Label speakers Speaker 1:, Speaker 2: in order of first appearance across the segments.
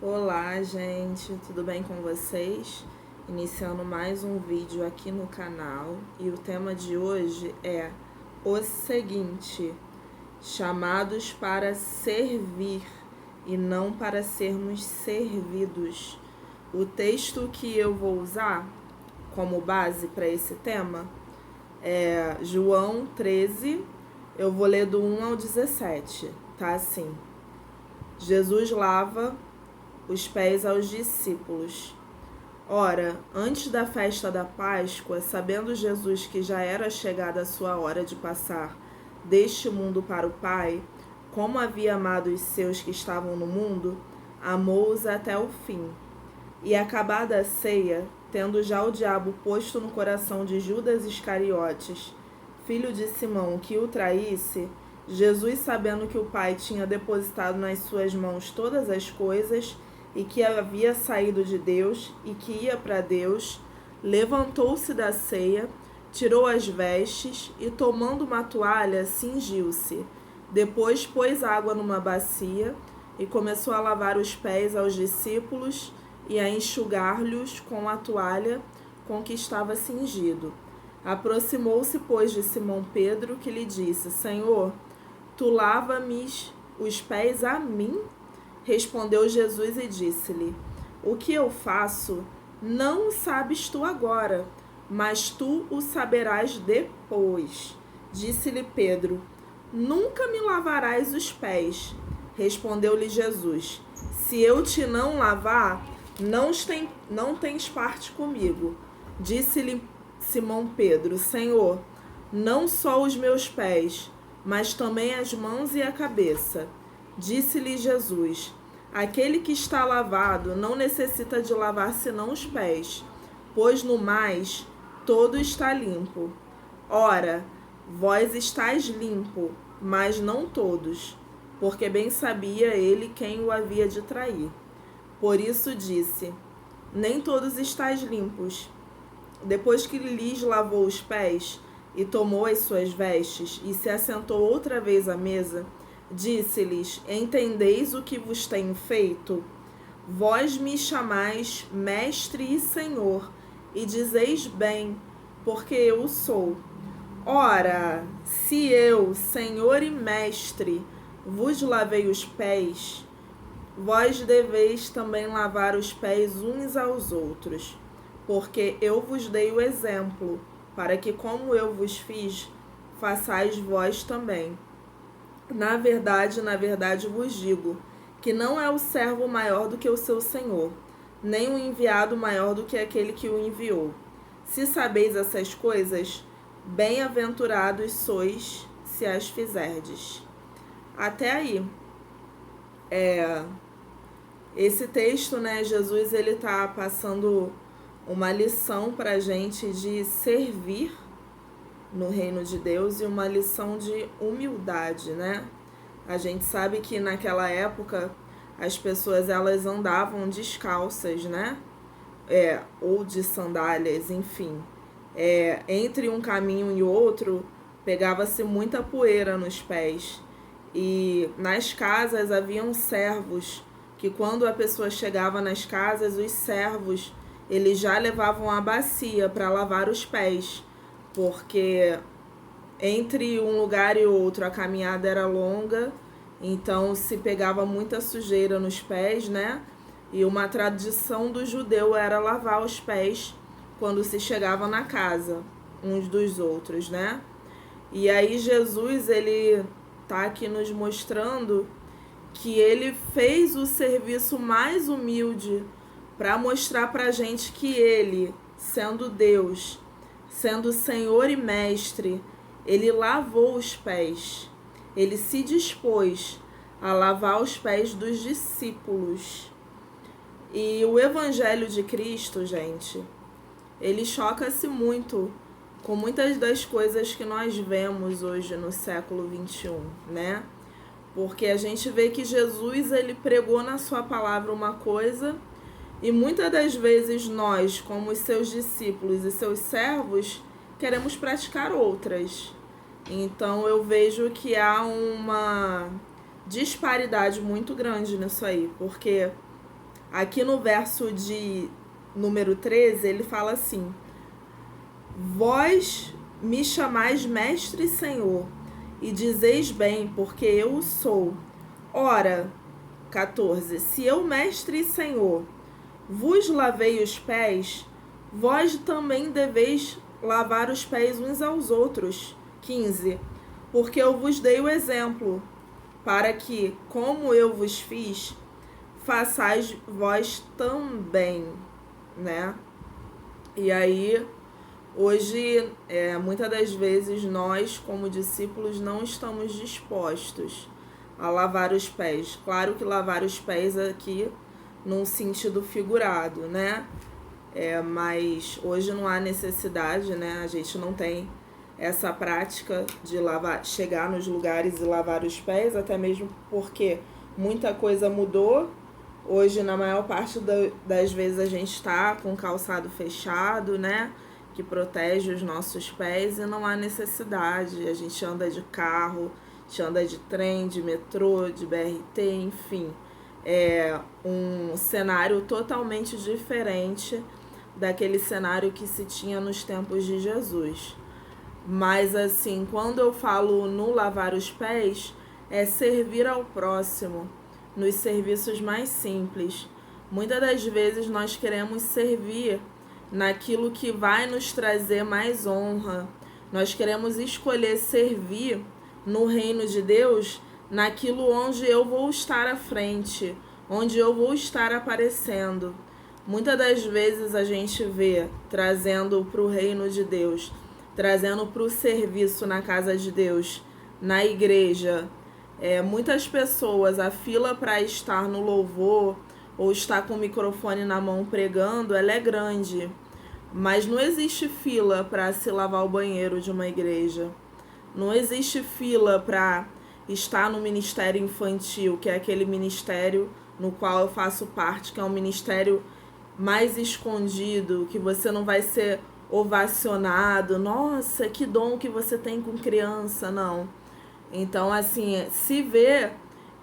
Speaker 1: Olá, gente, tudo bem com vocês? Iniciando mais um vídeo aqui no canal e o tema de hoje é o seguinte: chamados para servir e não para sermos servidos. O texto que eu vou usar como base para esse tema é João 13, eu vou ler do 1 ao 17, tá assim: Jesus lava os pés aos discípulos. Ora, antes da festa da Páscoa, sabendo Jesus que já era chegada a sua hora de passar deste mundo para o Pai, como havia amado os seus que estavam no mundo, amou-os até o fim. E acabada a ceia, tendo já o diabo posto no coração de Judas Iscariotes, filho de Simão, que o traísse, Jesus, sabendo que o Pai tinha depositado nas suas mãos todas as coisas, e que havia saído de Deus e que ia para Deus, levantou-se da ceia, tirou as vestes e, tomando uma toalha, cingiu-se. Depois pôs água numa bacia e começou a lavar os pés aos discípulos e a enxugar-lhes com a toalha com que estava cingido. Aproximou-se, pois, de Simão Pedro, que lhe disse: Senhor, tu lava-me os pés a mim? Respondeu Jesus e disse-lhe: O que eu faço não o sabes tu agora, mas tu o saberás depois. Disse-lhe Pedro: Nunca me lavarás os pés. Respondeu-lhe Jesus: Se eu te não lavar, não tens parte comigo. Disse-lhe Simão Pedro: Senhor, não só os meus pés, mas também as mãos e a cabeça. Disse-lhe Jesus: Aquele que está lavado não necessita de lavar senão os pés, pois no mais todo está limpo. Ora, vós estáis limpo, mas não todos, porque bem sabia ele quem o havia de trair. Por isso disse: Nem todos estáis limpos. Depois que lhes lavou os pés e tomou as suas vestes e se assentou outra vez à mesa, disse-lhes: Entendeis o que vos tenho feito? Vós me chamais mestre e senhor, e dizeis bem, porque eu o sou. Ora, se eu, senhor e mestre, vos lavei os pés, vós deveis também lavar os pés uns aos outros, porque eu vos dei o exemplo, para que, como eu vos fiz, façais vós também. Na verdade vos digo, que não é o servo maior do que o seu senhor, nem o enviado maior do que aquele que o enviou. Se sabeis essas coisas, bem-aventurados sois se as fizerdes. Até aí, esse texto, né, Jesus ele tá passando uma lição pra gente de servir no reino de Deus e uma lição de humildade, né? A gente sabe que naquela época as pessoas elas andavam descalças, né? Ou de sandálias, enfim. Entre um caminho e outro pegava-se muita poeira nos pés. E nas casas haviam servos que quando a pessoa chegava nas casas, os servos eles já levavam a bacia para lavar os pés, porque entre um lugar e outro a caminhada era longa, então se pegava muita sujeira nos pés, né? E uma tradição do judeu era lavar os pés quando se chegava na casa uns dos outros, né? E aí Jesus, ele tá aqui nos mostrando que ele fez o serviço mais humilde para mostrar pra gente que ele, sendo Deus, sendo Senhor e Mestre, ele lavou os pés. Ele se dispôs a lavar os pés dos discípulos. E o Evangelho de Cristo, gente, ele choca-se muito com muitas das coisas que nós vemos hoje no século XXI, né? Porque a gente vê que Jesus, ele pregou na sua palavra uma coisa e muitas das vezes nós, como os seus discípulos e seus servos, queremos praticar outras. Então eu vejo que há uma disparidade muito grande nisso aí, porque Aqui no verso de número 13, ele fala assim: vós me chamais mestre e senhor, e dizeis bem, porque eu o sou. Ora, 14, se eu, mestre e senhor, vos lavei os pés, vós também deveis lavar os pés uns aos outros. 15, porque eu vos dei o exemplo, para que, como eu vos fiz, façais vós também, né? E aí, hoje, muitas das vezes, nós, como discípulos, não estamos dispostos a lavar os pés. Claro que lavar os pés aqui num sentido figurado, né? Mas hoje não há necessidade, né? A gente não tem essa prática de lavar, chegar nos lugares e lavar os pés, até mesmo porque muita coisa mudou. Hoje, na maior parte das vezes, a gente está com o calçado fechado, né? Que protege os nossos pés e não há necessidade. A gente anda de carro, a gente anda de trem, de metrô, de BRT, enfim. É um cenário totalmente diferente daquele cenário que se tinha nos tempos de Jesus. Mas assim, quando eu falo no lavar os pés, é servir ao próximo nos serviços mais simples. Muitas das vezes nós queremos servir naquilo que vai nos trazer mais honra. Nós queremos escolher servir no reino de Deus naquilo onde eu vou estar à frente, onde eu vou estar aparecendo. Muitas das vezes a gente vê trazendo para o reino de Deus, trazendo para o serviço na casa de Deus, na igreja, muitas pessoas, a fila para estar no louvor ou estar com o microfone na mão pregando, ela é grande. Mas não existe fila para se lavar o banheiro de uma igreja. Não existe fila para estar no ministério infantil, que é aquele ministério no qual eu faço parte, que é um ministério mais escondido, que você não vai ser ovacionado. Nossa, que dom que você tem com criança, não. Então, assim, se vê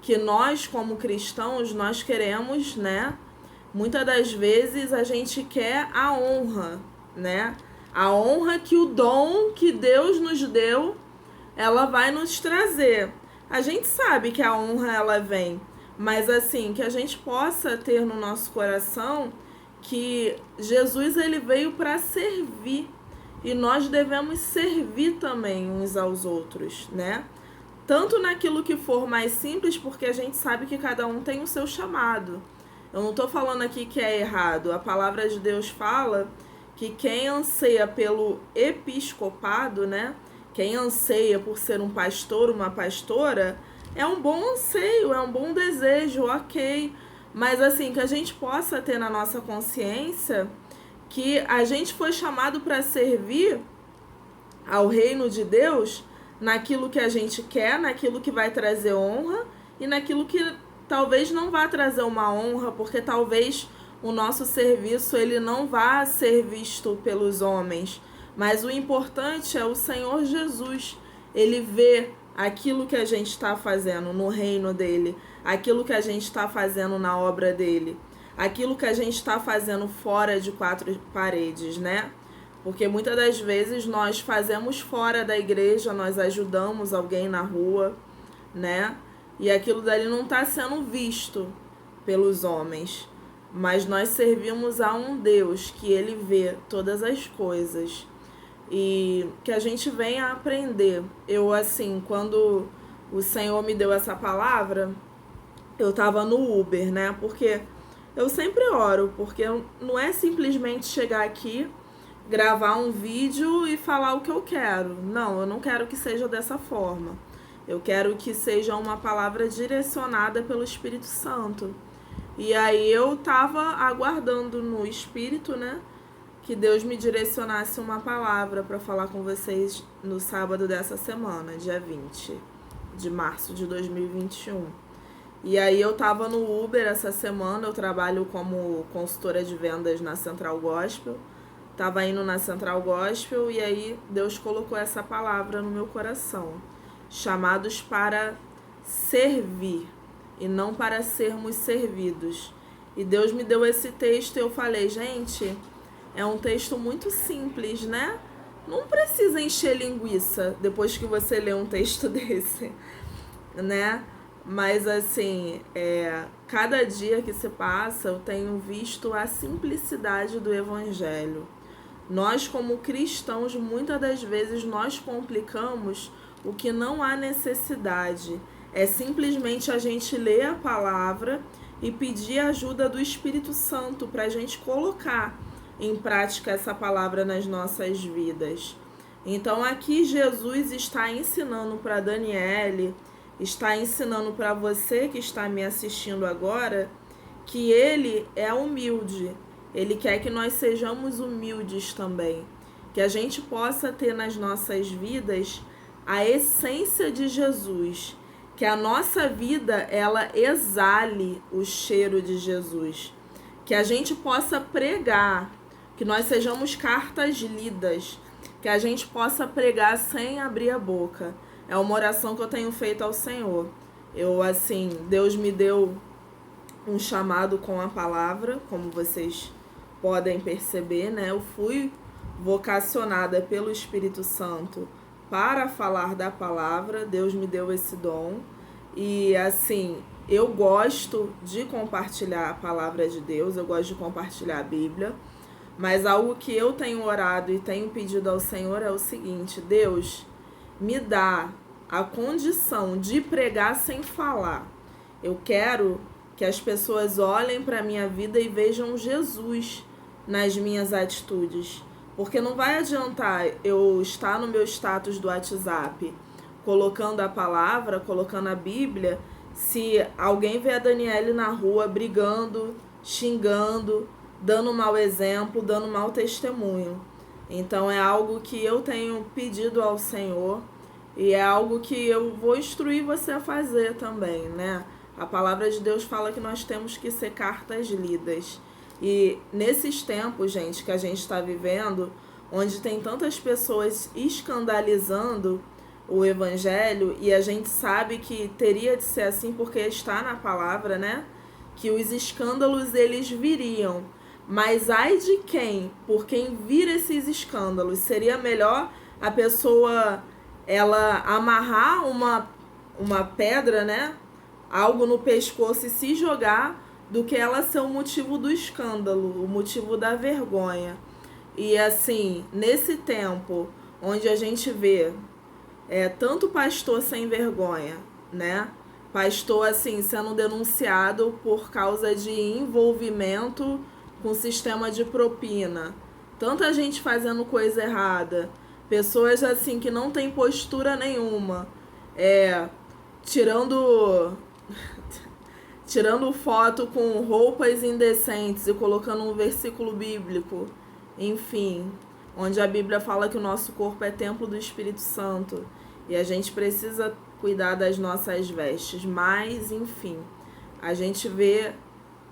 Speaker 1: que nós, como cristãos, nós queremos, né? Muitas das vezes a gente quer a honra, né? A honra que o dom que Deus nos deu, ela vai nos trazer. A gente sabe que a honra, ela vem, mas assim, que a gente possa ter no nosso coração que Jesus, ele veio para servir, e nós devemos servir também uns aos outros, né? Tanto naquilo que for mais simples, porque a gente sabe que cada um tem o seu chamado. Eu não estou falando aqui que é errado. A palavra de Deus fala que quem anseia pelo episcopado, né? Quem anseia por ser um pastor, uma pastora, é um bom anseio, é um bom desejo, ok. Mas assim, que a gente possa ter na nossa consciência que a gente foi chamado para servir ao reino de Deus naquilo que a gente quer, naquilo que vai trazer honra e naquilo que talvez não vá trazer uma honra, porque talvez o nosso serviço ele não vá ser visto pelos homens, mas o importante é o Senhor Jesus. Ele vê aquilo que a gente está fazendo no reino dele, aquilo que a gente está fazendo na obra dele, aquilo que a gente está fazendo fora de quatro paredes, né? Porque muitas das vezes nós fazemos fora da igreja, nós ajudamos alguém na rua, né? E aquilo dali não está sendo visto pelos homens. Mas nós servimos a um Deus que ele vê todas as coisas. E que a gente venha a aprender. Eu, assim, quando o Senhor me deu essa palavra, eu estava no Uber, né? Porque eu sempre oro, porque não é simplesmente chegar aqui, gravar um vídeo e falar o que eu quero. Não, eu não quero que seja dessa forma. Eu quero que seja uma palavra direcionada pelo Espírito Santo. E aí eu tava aguardando no Espírito, né, que Deus me direcionasse uma palavra para falar com vocês no sábado dessa semana, dia 20 de março de 2021. E aí eu tava no Uber essa semana, eu trabalho como consultora de vendas na Central Gospel. Tava indo na Central Gospel e aí Deus colocou essa palavra no meu coração. Chamados para servir e não para sermos servidos. E Deus me deu esse texto e eu falei, gente, é um texto muito simples, né? Não precisa encher linguiça depois que você lê um texto desse, né? Mas assim, cada dia que se passa, eu tenho visto a simplicidade do Evangelho. Nós, como cristãos, muitas das vezes nós complicamos o que não há necessidade. É simplesmente a gente ler a palavra e pedir a ajuda do Espírito Santo para a gente colocar em prática essa palavra nas nossas vidas. Então aqui Jesus está ensinando para Daniele, está ensinando para você que está me assistindo agora, que ele é humilde. Ele quer que nós sejamos humildes também. Que a gente possa ter nas nossas vidas a essência de Jesus. Que a nossa vida, ela exale o cheiro de Jesus. Que a gente possa pregar. Que nós sejamos cartas lidas. Que a gente possa pregar sem abrir a boca. É uma oração que eu tenho feito ao Senhor. Deus me deu um chamado com a palavra, como vocês podem perceber, né? Eu fui vocacionada pelo Espírito Santo para falar da palavra. Deus me deu esse dom. E assim, eu gosto de compartilhar a palavra de Deus, eu gosto de compartilhar a Bíblia. Mas algo que eu tenho orado e tenho pedido ao Senhor é o seguinte: Deus, me dá a condição de pregar sem falar. Eu quero que as pessoas olhem para a minha vida e vejam Jesus nas minhas atitudes. Porque não vai adiantar eu estar no meu status do WhatsApp colocando a palavra, colocando a Bíblia, se alguém vê a Daniele na rua brigando, xingando, dando mau exemplo, dando mau testemunho. Então é algo que eu tenho pedido ao Senhor e é algo que eu vou instruir você a fazer também, né? A palavra de Deus fala que nós temos que ser cartas lidas. E nesses tempos, gente, que a gente está vivendo, onde tem tantas pessoas escandalizando o Evangelho, e a gente sabe que teria de ser assim porque está na palavra, né? Que os escândalos eles viriam. Mas ai de quem, por quem vir esses escândalos, seria melhor a pessoa ela amarrar uma pedra, né? Algo no pescoço e se jogar, do que ela ser o motivo do escândalo, o motivo da vergonha. E assim, nesse tempo onde a gente vê tanto pastor sem vergonha, né? Pastor assim sendo denunciado por causa de envolvimento com sistema de propina, tanta gente fazendo coisa errada, pessoas assim que não tem postura nenhuma, tirando foto com roupas indecentes e colocando um versículo bíblico, enfim, onde a Bíblia fala que o nosso corpo é templo do Espírito Santo e a gente precisa cuidar das nossas vestes, mas enfim, a gente vê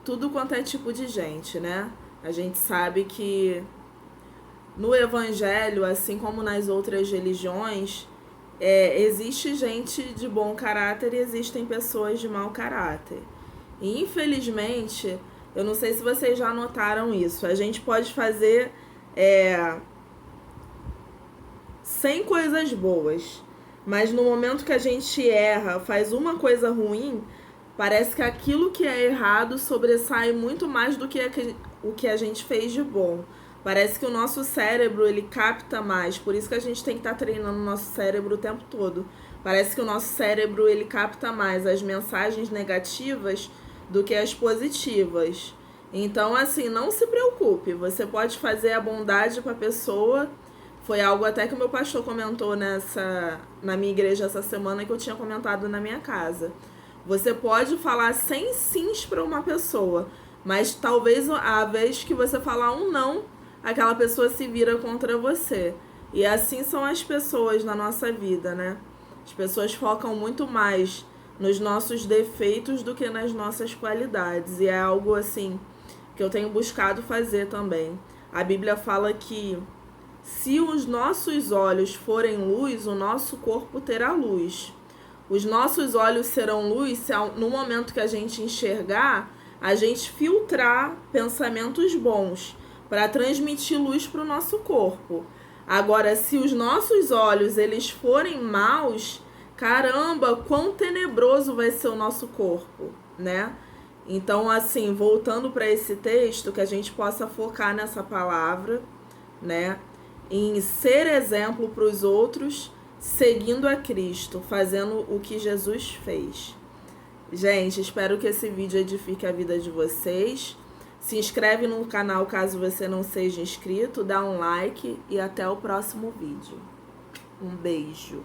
Speaker 1: tudo quanto é tipo de gente, né? A gente sabe que no Evangelho, assim como nas outras religiões, existe gente de bom caráter e existem pessoas de mau caráter. E infelizmente, eu não sei se vocês já notaram isso, a gente pode fazer 100 coisas boas, mas no momento que a gente erra, faz uma coisa ruim, parece que aquilo que é errado sobressai muito mais do que o que a gente fez de bom. Parece que o nosso cérebro, ele capta mais. Por isso que a gente tem que estar treinando o nosso cérebro o tempo todo. Parece que o nosso cérebro, ele capta mais as mensagens negativas do que as positivas. Então, assim, não se preocupe. Você pode fazer a bondade para a pessoa. Foi algo até que o meu pastor comentou na minha igreja essa semana, que eu tinha comentado na minha casa. Você pode falar 100 sims para uma pessoa, mas talvez a vez que você falar um não, aquela pessoa se vira contra você. E assim são as pessoas na nossa vida, né? As pessoas focam muito mais nos nossos defeitos do que nas nossas qualidades. E é algo assim que eu tenho buscado fazer também. A Bíblia fala que se os nossos olhos forem luz, o nosso corpo terá luz. Os nossos olhos serão luz se no momento que a gente enxergar a gente filtrar pensamentos bons para transmitir luz para o nosso corpo. Agora, se os nossos olhos eles forem maus, caramba, quão tenebroso vai ser o nosso corpo, né? Então, assim, voltando para esse texto, que a gente possa focar nessa palavra, né? Em ser exemplo para os outros, seguindo a Cristo, fazendo o que Jesus fez. Gente, espero que esse vídeo edifique a vida de vocês. Se inscreve no canal caso você não seja inscrito, dá um like e até o próximo vídeo. Um beijo.